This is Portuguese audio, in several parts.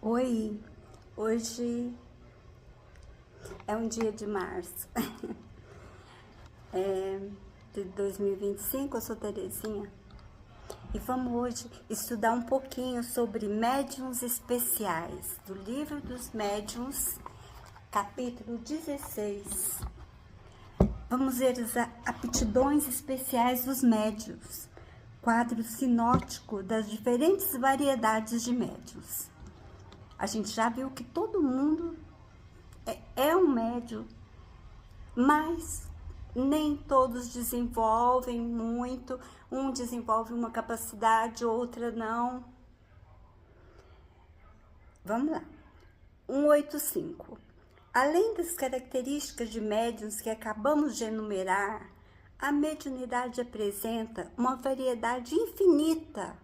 Oi, hoje é um dia de março de 2025, eu sou Terezinha e vamos hoje estudar um pouquinho sobre médiuns especiais, do livro dos médiuns, capítulo 16. Vamos ver as aptidões especiais dos médiuns, quadro sinótico das diferentes variedades de médiuns. A gente já viu que todo mundo é um médium, mas nem todos desenvolvem muito. Um desenvolve uma capacidade, outra não. Vamos lá. 185. Além das características de médiuns que acabamos de enumerar, a mediunidade apresenta uma variedade infinita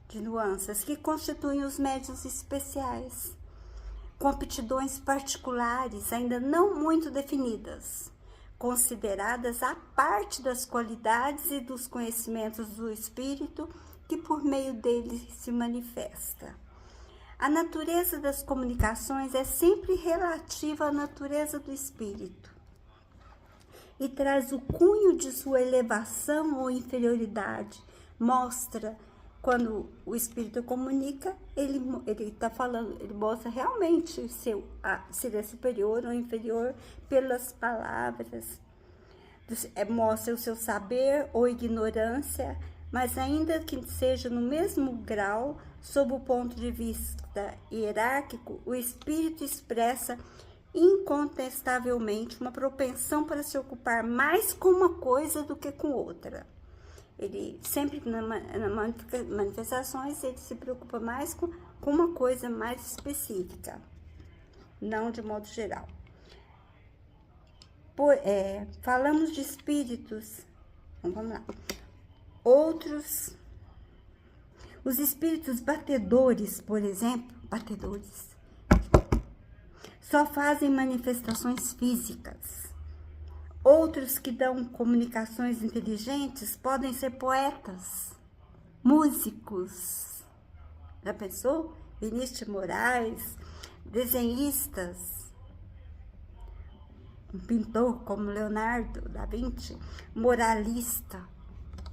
de nuances que constituem os médiuns especiais, com aptidões particulares ainda não muito definidas, consideradas à parte das qualidades e dos conhecimentos do espírito que por meio dele se manifesta. A natureza das comunicações é sempre relativa à natureza do espírito e traz o cunho de sua elevação ou inferioridade. Mostra, quando o espírito comunica, ele está falando, ele mostra realmente se ele é superior ou inferior pelas palavras, mostra o seu saber ou ignorância, mas ainda que seja no mesmo grau, sob o ponto de vista hierárquico, o espírito expressa incontestavelmente uma propensão para se ocupar mais com uma coisa do que com outra. Ele sempre, nas manifestações, ele se preocupa mais com uma coisa mais específica, não de modo geral. Falamos de espíritos, vamos lá. Outros, os espíritos batedores, por exemplo, só fazem manifestações físicas. Outros que dão comunicações inteligentes podem ser poetas, músicos. Já pensou? Vinícius de Moraes, desenhistas, um pintor como Leonardo da Vinci, moralista,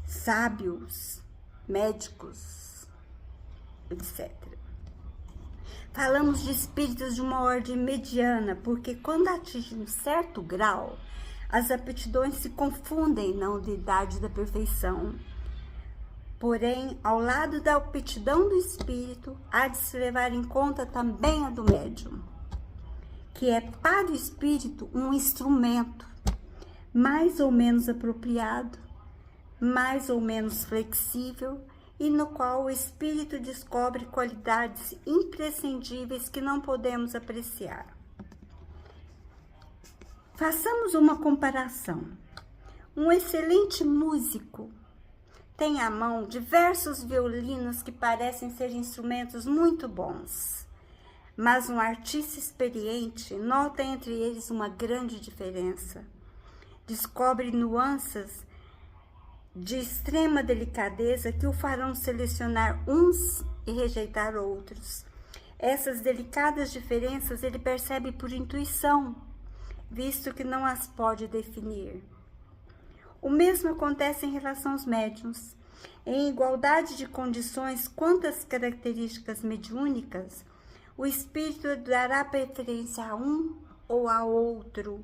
sábios, médicos, etc. Falamos de espíritos de uma ordem mediana, porque quando atingem um certo grau, as aptidões se confundem na unidade da perfeição. Porém, ao lado da aptidão do espírito, há de se levar em conta também a do médium, que é para o espírito um instrumento mais ou menos apropriado, mais ou menos flexível, e no qual o espírito descobre qualidades imprescindíveis que não podemos apreciar. Façamos uma comparação. Um excelente músico tem à mão diversos violinos que parecem ser instrumentos muito bons, mas um artista experiente nota entre eles uma grande diferença. Descobre nuances de extrema delicadeza que o farão selecionar uns e rejeitar outros. Essas delicadas diferenças ele percebe por intuição, visto que não as pode definir. O mesmo acontece em relação aos médiuns. Em igualdade de condições quanto às características mediúnicas, o espírito dará preferência a um ou a outro,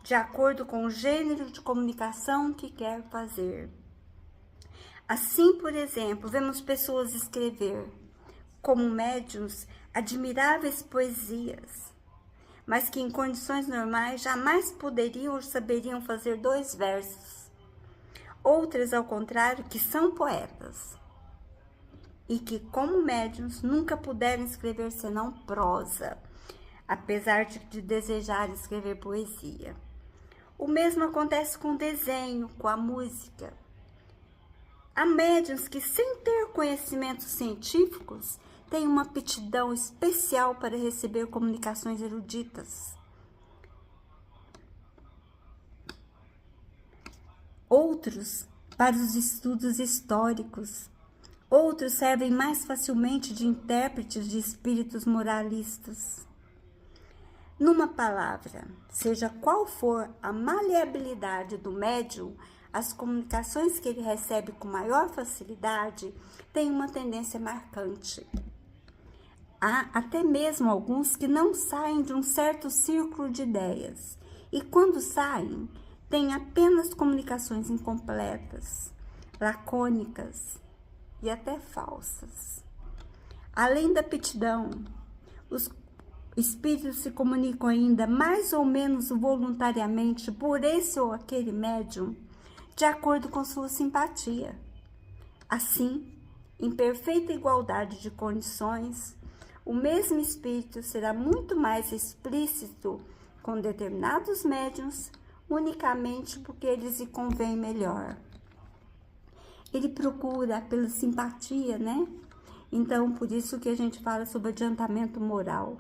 de acordo com o gênero de comunicação que quer fazer. Assim, por exemplo, vemos pessoas escrever, como médiuns, admiráveis poesias, mas que em condições normais jamais poderiam ou saberiam fazer 2 versos. Outras, ao contrário, que são poetas e que, como médiuns, nunca puderam escrever senão prosa, apesar de desejarem escrever poesia. O mesmo acontece com o desenho, com a música. Há médiuns que, sem ter conhecimentos científicos, têm uma aptidão especial para receber comunicações eruditas. Outros, para os estudos históricos, Outros servem mais facilmente de intérpretes de espíritos moralistas. Numa palavra, seja qual for a maleabilidade do médium, as comunicações que ele recebe com maior facilidade têm uma tendência marcante. Há até mesmo alguns que não saem de um certo círculo de ideias, e quando saem, têm apenas comunicações incompletas, lacônicas e até falsas. Além da aptidão, os espíritos se comunicam ainda mais ou menos voluntariamente por esse ou aquele médium, de acordo com sua simpatia. Assim, em perfeita igualdade de condições, o mesmo espírito será muito mais explícito com determinados médiuns, unicamente porque eles lhe convém melhor. Ele procura pela simpatia, né? Então, por isso que a gente fala sobre adiantamento moral.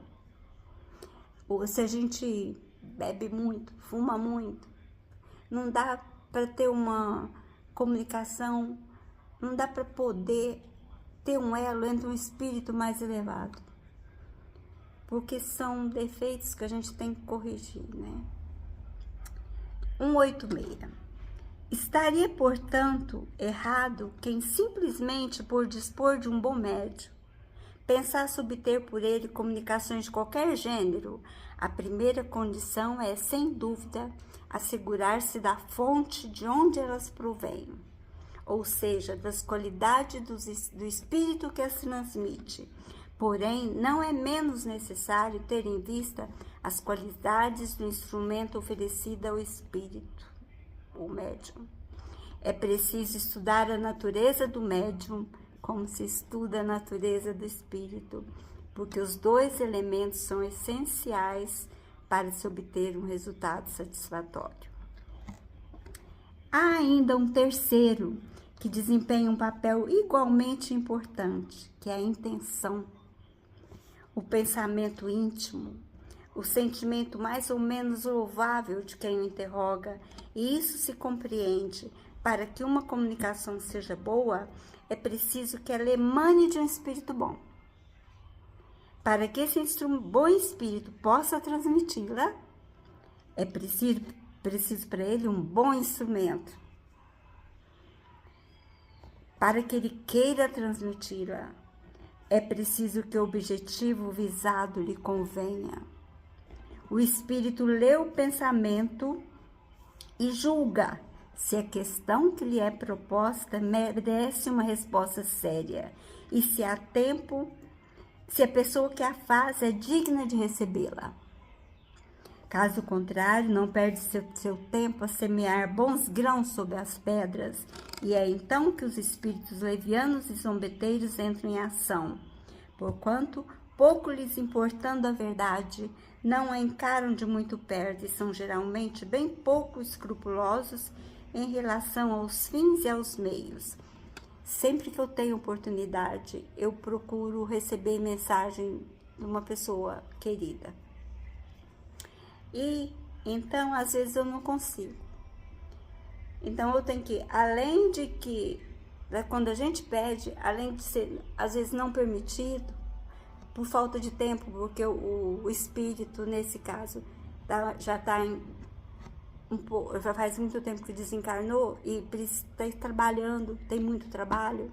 Ou se a gente bebe muito, fuma muito, não dá para ter uma comunicação, não dá para poder ter um elo entre um espírito mais elevado. Porque são defeitos que a gente tem que corrigir, né? 186. Estaria, portanto, errado quem simplesmente por dispor de um bom médium, pensasse obter por ele comunicações de qualquer gênero. A primeira condição é, sem dúvida, assegurar-se da fonte de onde elas provêm, ou seja, das qualidades do espírito que as transmite. Porém, não é menos necessário ter em vista as qualidades do instrumento oferecido ao espírito, o médium. É preciso estudar a natureza do médium, como se estuda a natureza do espírito, porque os dois elementos são essenciais para se obter um resultado satisfatório. Há ainda um terceiro, que desempenha um papel igualmente importante, que é a intenção. O pensamento íntimo, o sentimento mais ou menos louvável de quem o interroga, e isso se compreende. Para que uma comunicação seja boa, é preciso que ela emane de um espírito bom. Para que esse bom espírito possa transmiti-la, é preciso para ele um bom instrumento. Para que ele queira transmiti-la, é preciso que o objetivo visado lhe convenha. O espírito lê o pensamento e julga se a questão que lhe é proposta merece uma resposta séria e se há tempo, se a pessoa que a faz é digna de recebê-la. Caso contrário, não perde seu tempo a semear bons grãos sobre as pedras, e é então que os espíritos levianos e zombeteiros entram em ação. Porquanto, pouco lhes importando a verdade, não a encaram de muito perto e são geralmente bem pouco escrupulosos em relação aos fins e aos meios. Sempre que eu tenho oportunidade, eu procuro receber mensagem de uma pessoa querida. E, então, às vezes eu não consigo. Então, eu tenho que, além de que, quando a gente pede, além de ser, às vezes, não permitido, por falta de tempo, porque o espírito, nesse caso, já está já faz muito tempo que desencarnou e está trabalhando, tem muito trabalho,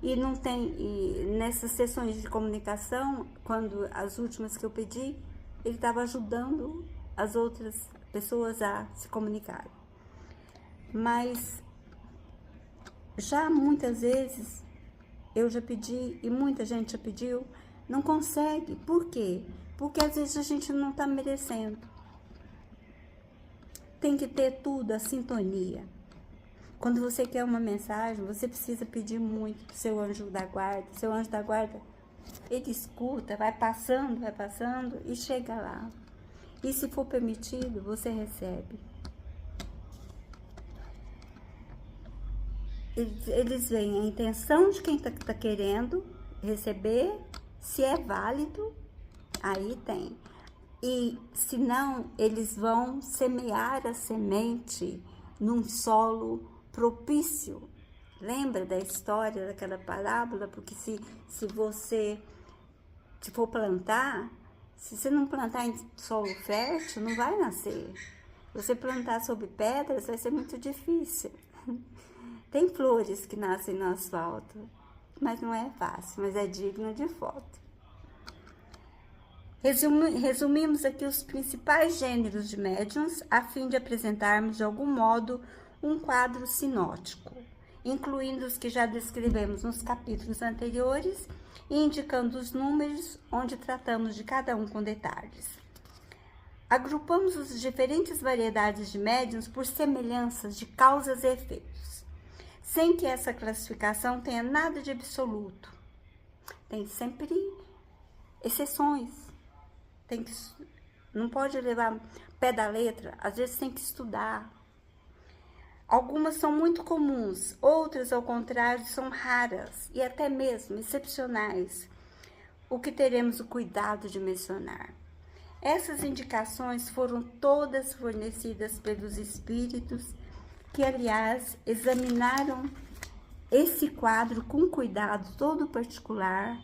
e não tem, e nessas sessões de comunicação, quando as últimas que eu pedi, ele estava ajudando as outras pessoas a se comunicarem. Mas já muitas vezes eu já pedi e muita gente já pediu, não consegue. Por quê? Porque às vezes a gente não está merecendo. Tem que ter tudo, a sintonia. Quando você quer uma mensagem, você precisa pedir muito pro seu anjo da guarda. Seu anjo da guarda, ele escuta, vai passando e chega lá. E se for permitido, você recebe. Eles veem a intenção de quem tá querendo receber, se é válido, aí tem. E se não, eles vão semear a semente num solo propício, Lembra da história daquela parábola? Porque se você for plantar, se você não plantar em solo fértil, não vai nascer. Se você plantar sobre pedras, vai ser muito difícil. Tem flores que nascem no asfalto, mas não é fácil, mas é digno de foto. Resumimos aqui os principais gêneros de médiums, a fim de apresentarmos de algum modo um quadro sinótico, incluindo os que já descrevemos nos capítulos anteriores e indicando os números onde tratamos de cada um com detalhes. Agrupamos as diferentes variedades de médiums por semelhanças de causas e efeitos, sem que essa classificação tenha nada de absoluto. Tem sempre exceções. Não pode levar pé da letra, às vezes tem que estudar. Algumas são muito comuns, outras, ao contrário, são raras e até mesmo excepcionais, o que teremos o cuidado de mencionar. Essas indicações foram todas fornecidas pelos espíritos, que, aliás, examinaram esse quadro com cuidado todo particular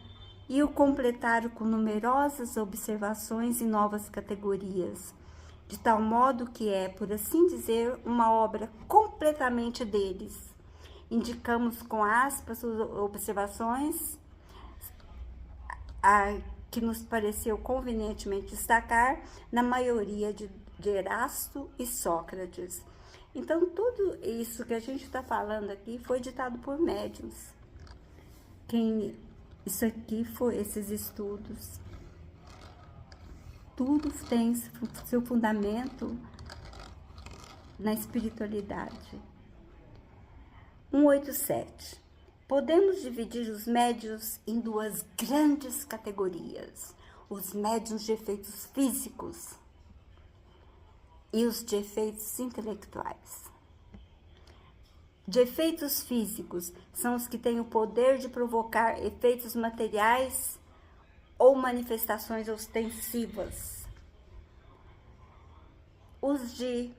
e o completaram com numerosas observações e novas categorias, de tal modo que é, por assim dizer, uma obra completamente deles. Indicamos com aspas observações que nos pareceu convenientemente destacar na maioria de Erasto e Sócrates. Então, tudo isso que a gente está falando aqui foi ditado por médiuns. Isso aqui foi esses estudos. Tudo tem seu fundamento na espiritualidade. 187. Podemos dividir os médiuns em duas grandes categorias: os médiuns de efeitos físicos e os de efeitos intelectuais. De efeitos físicos são os que têm o poder de provocar efeitos materiais ou manifestações ostensivas. Os de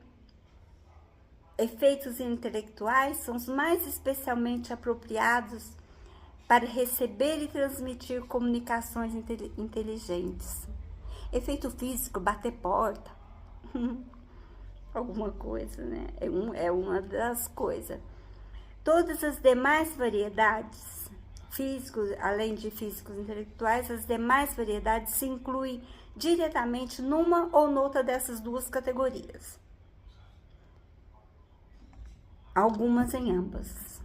efeitos intelectuais são os mais especialmente apropriados para receber e transmitir comunicações inteligentes. Efeito físico, bater porta, alguma coisa, né? É uma das coisas. Todas as demais variedades, físicos, além de físicos intelectuais, as demais variedades se incluem diretamente numa ou noutra dessas duas categorias. Algumas em ambas.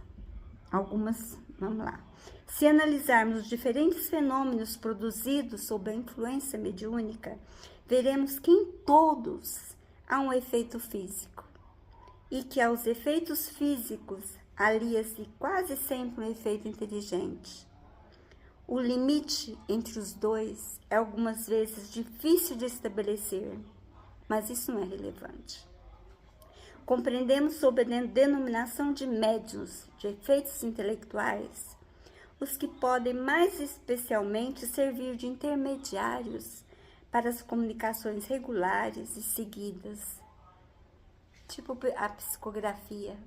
Algumas, vamos lá. Se analisarmos os diferentes fenômenos produzidos sob a influência mediúnica, veremos que em todos há um efeito físico e que aos efeitos físicos alia-se quase sempre um efeito inteligente. O limite entre os dois é algumas vezes difícil de estabelecer, mas isso não é relevante. Compreendemos sob a denominação de médiuns de efeitos intelectuais os que podem mais especialmente servir de intermediários para as comunicações regulares e seguidas, tipo a psicografia,